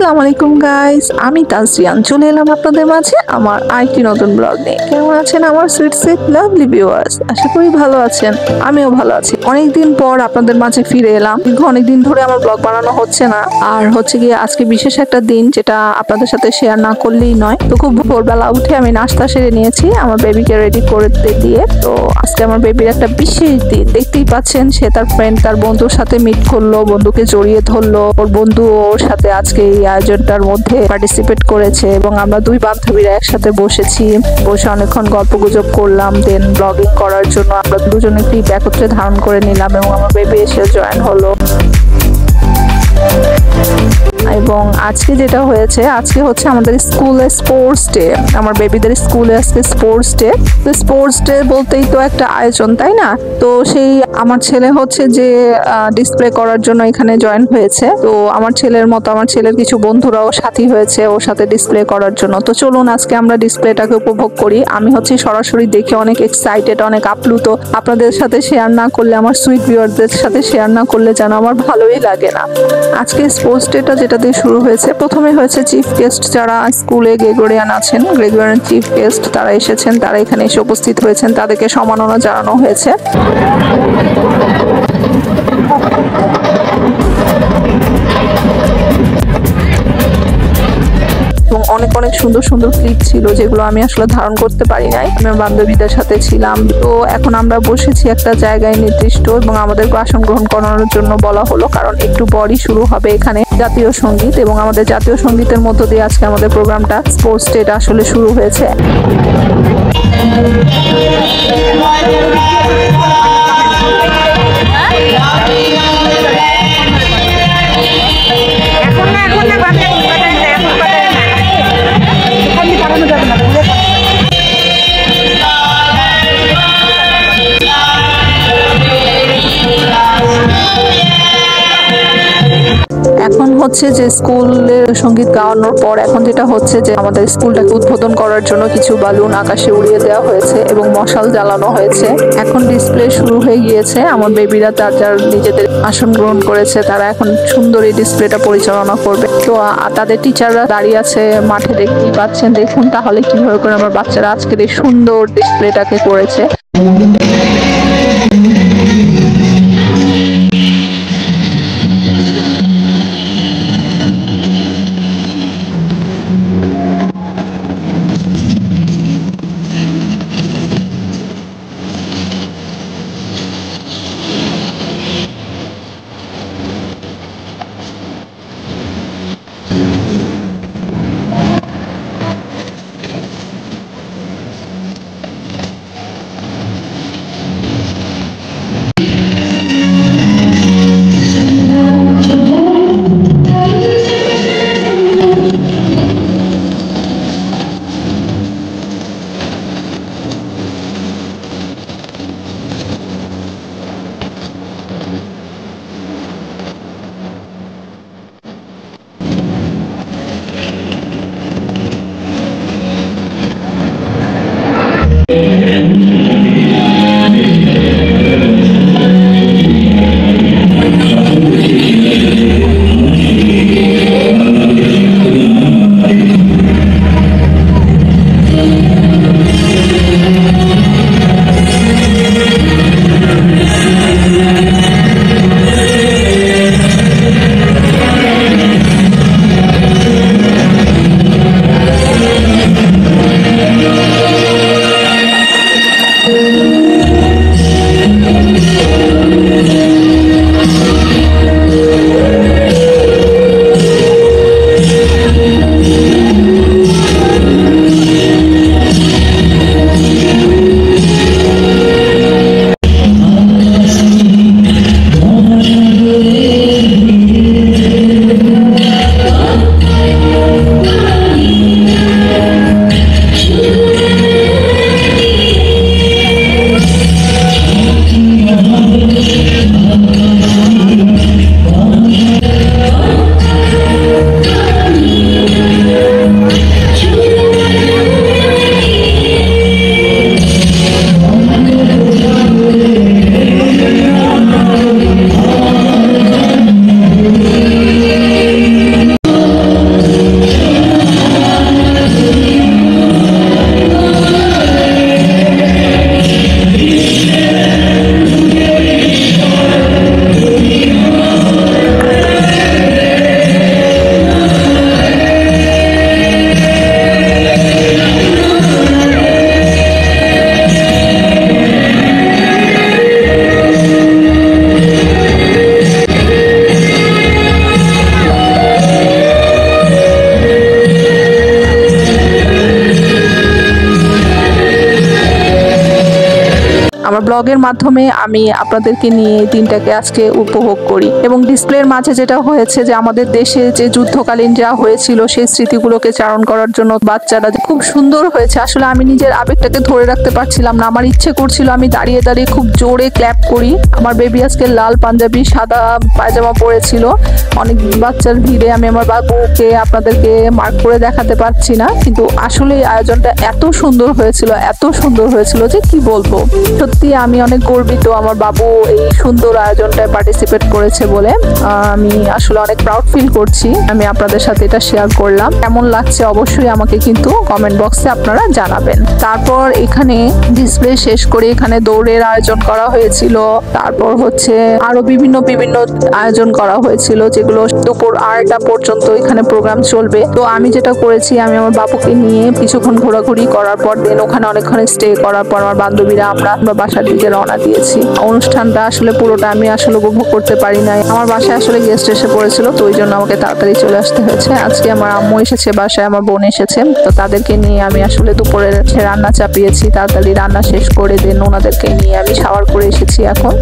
আসসালামু আলাইকুম গাইস, আমি তাজরিয়ান চলে এলাম আপনাদের মাঝে আমার আরেকটি নতুন ব্লগ নিয়ে। কেমন আছেন আমার সুইট সুইট লাভলি ভিউয়ার্স? আশা করি ভালো আছেন, আমিও ভালো আছি। অনেকদিন পর আপনাদের মাঝে ফিরে এলাম। অনেকদিন ধরে আমার ব্লগ বানানো হচ্ছে না, আর হচ্ছে গিয়ে আজকে বিশেষ একটা দিন যেটা আপনাদের সাথে শেয়ার না করলেই নয়। তো খুব ভোরবেলা উঠে আমি নাস্তা সেরে নিয়েছি আমার বেবিকে রেডি করে দিয়ে। তো আজকে আমার বেবির একটা বিশেষ দিন, দেখতেই পাচ্ছেন। সে তার ফ্রেন্ড, তার বন্ধুর সাথে মিট করলো, বন্ধুকে জড়িয়ে ধরলো। ওর বন্ধু ওর সাথে আজকে এই আয়োজনটার মধ্যে পার্টিসিপেট করেছে এবং আমরা দুই বান্ধবীরা একসাথে বসে অনেকক্ষণ গল্প গুজব করলাম। দেন ব্লগিং করার জন্য আমরা দুজনে ক্লিপ একত্রে ধারণ করে নিলাম এবং আমার বেবি এসে জয়েন হলো। এবং আজকে যেটা হয়েছে, আজকে হচ্ছে আমাদের স্কুলে স্পোর্টস ডে। আমার বেবিদের স্কুলে আজকে স্পোর্টস ডে। তো স্পোর্টস ডে বলতেই তো একটা আয়োজন, তাই না? তো সেই আমার ছেলে হচ্ছে যে ডিসপ্লে করার জন্য এখানে জয়েন হয়েছে। তো আমার ছেলের মতো আমার ছেলের কিছু বন্ধুরাও সাথী হয়েছে ওর সাথে ডিসপ্লে করার জন্য। তো চলুন আজকে আমরা ডিসপ্লেটাকে উপভোগ করি। আমি হচ্ছে সরাসরি দেখে অনেক এক্সাইটেড, অনেক আপ্লুত। আপনাদের সাথে শেয়ার না করলে, আমার সুইট ভিউয়ারদের সাথে শেয়ার না করলে যেন আমার ভালোই লাগে না। আজকে স্পোর্টস ডেটা যেটা দিয়ে শুরু হয়েছে, প্রথমে হয়েছে চিফ গেস্ট। যারা স্কুলে গ্রেগরিয়ান আছেন, গ্রেগরিয়ান চিফ গেস্ট তারা এসেছেন, তারা এখানে এসে উপস্থিত হয়েছেন, তাদেরকে সম্মাননা জানানো হয়েছে। এবং অনেক অনেক সুন্দর সুন্দর ক্লিপ ছিল যেগুলো আমি আসলে ধারণ করতে পারি নাই। আমি বান্ধবীদের সাথে ছিলাম। তো এখন আমরা বসেছি একটা জায়গায় নির্দিষ্ট, এবং আমাদেরকে আসন গ্রহণ করানোর জন্য বলা হলো, কারণ একটু পরই শুরু হবে এখানে জাতীয় সঙ্গীত। এবং আমাদের জাতীয় সঙ্গীতের মধ্য দিয়ে আজকে আমাদের প্রোগ্রামটা, স্পোর্টস ডেটা আসলে শুরু হয়েছে। এখন হচ্ছে যে স্কুলের সঙ্গীত গাওয়ানোর পর এখন যেটা হচ্ছে যে আমাদের স্কুলটাকে উদ্বোধন করার জন্য কিছু বালুন আকাশে উড়িয়ে দেওয়া হয়েছে এবং মশাল জ্বালানো হয়েছে। এখন ডিসপ্লে শুরু হয়ে গিয়েছে। আমার বেবিরা যার নিজেদের আসন গ্রহণ করেছে, তারা এখন সুন্দর এই ডিসপ্লেটা পরিচালনা করবে। তো তাদের টিচাররা দাঁড়িয়ে আছে মাঠে, দেখতেই পাচ্ছেন। দেখুন তাহলে কিভাবে করে আমার বাচ্চারা আজকের এই সুন্দর ডিসপ্লেটাকে করেছে। আমার ব্লগের মাধ্যমে আমি আপনাদেরকে নিয়ে এই দিনটাকে আজকে উপভোগ করি। এবং ডিসপ্লের মাঝে যেটা হয়েছে যে আমাদের দেশে যে যুদ্ধকালীন যা হয়েছিল সেই স্মৃতিগুলোকে চারণ করার জন্য বাচ্চারা খুব সুন্দর হয়েছে। আসলে আমি নিজের আবেগটাকে ধরে রাখতে পারছিলাম না, আমার ইচ্ছে করছিল আমি দাঁড়িয়ে দাঁড়িয়ে খুব জোরে ক্ল্যাপ করি। আমার বেবি আজকে লাল পাঞ্জাবি সাদা পায়জামা পরেছিল। অনেক বাচ্চার ভিড়ে আমি আমার বাবুকে আপনাদেরকে মার্ক করে দেখাতে পারছি না, কিন্তু আসলে আয়োজনটা এত সুন্দর হয়েছিল, এত সুন্দর হয়েছিল যে কি বলবো। সত্যি আমি অনেক গর্বিত আমার বাবু এই সুন্দর আয়োজনটায় পার্টিসিপেট করেছে বলে। আমি আসলে অনেক প্রাউড ফিল করছি। আমি আপনাদের সাথে এটা শেয়ার করলাম। কেমন লাগছে অবশ্যই আমাকে কিন্তু কমেন্ট বক্সে আপনারা জানাবেন। তারপর এখানে ডিসপ্লে শেষ করে এখানে দৌড়ের আয়োজন করা হয়েছিল। তারপর হচ্ছে আরো বিভিন্ন আয়োজন করা হয়েছিল, যেগুলো দুপুর 8টা পর্যন্ত এখানে প্রোগ্রাম চলবে। তো আমি যেটা করেছি, আমি আমার বাবুকে নিয়ে কিছুক্ষণ ঘোরাঘুরি করার পর দেন ওখানে অনেকক্ষণ স্টে করার পর আমার বান্ধবীরা আমরা বাসার দিকে রওনা দিয়েছি। অনুষ্ঠানটা আসলে পুরোটা আমি আসলে উপভোগ করতে পারি নাই। আমার বাসায় আসলে গেস্ট এসে পড়েছিল, তো ওই জন্য আমাকে তাড়াতাড়ি চলে আসতে হয়েছে। আজকে আমার আম্মু এসেছে বাসায়, আমার বোন এসেছে, তো তাদেরকে নিয়ে আমি আসলে দুপুরের রান্না চাপিয়েছি। তাড়াতাড়ি রান্না শেষ করে দেন ওনাদেরকে নিয়ে আমি শাওয়ার করে এসেছি এখন,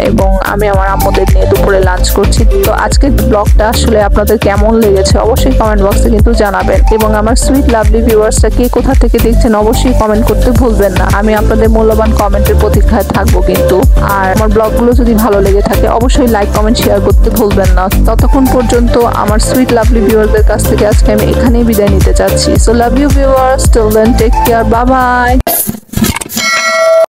এবং আমি আমার আম্মুদের নিয়ে দুপুরে লাঞ্চ করছি। তো আজকের ব্লগটা আসলে আপনাদের কেমন লেগেছে অবশ্যই কমেন্ট বক্সে কিন্তু জানাবেন। এবং আমার সুইট লাভলি ভিউয়ার্সরা কে কোথা থেকে দেখছেন অবশ্যই কমেন্ট করতে ভুলবেন না। আমি আপনাদের মূল্যবান কমেন্টের প্রতীক্ষায় থাকবো কিন্তু। আর আমার ব্লগগুলো যদি ভালো লেগে থাকে অবশ্যই লাইক কমেন্ট শেয়ার করতে ভুলবেন না। ততক্ষণ পর্যন্ত আমার সুইট লাভলি ভিউয়ারদের কাছ থেকে আজকে আমি এখানেই বিদায় নিতে চাচ্ছি। So love you viewers, till then take care, bye by.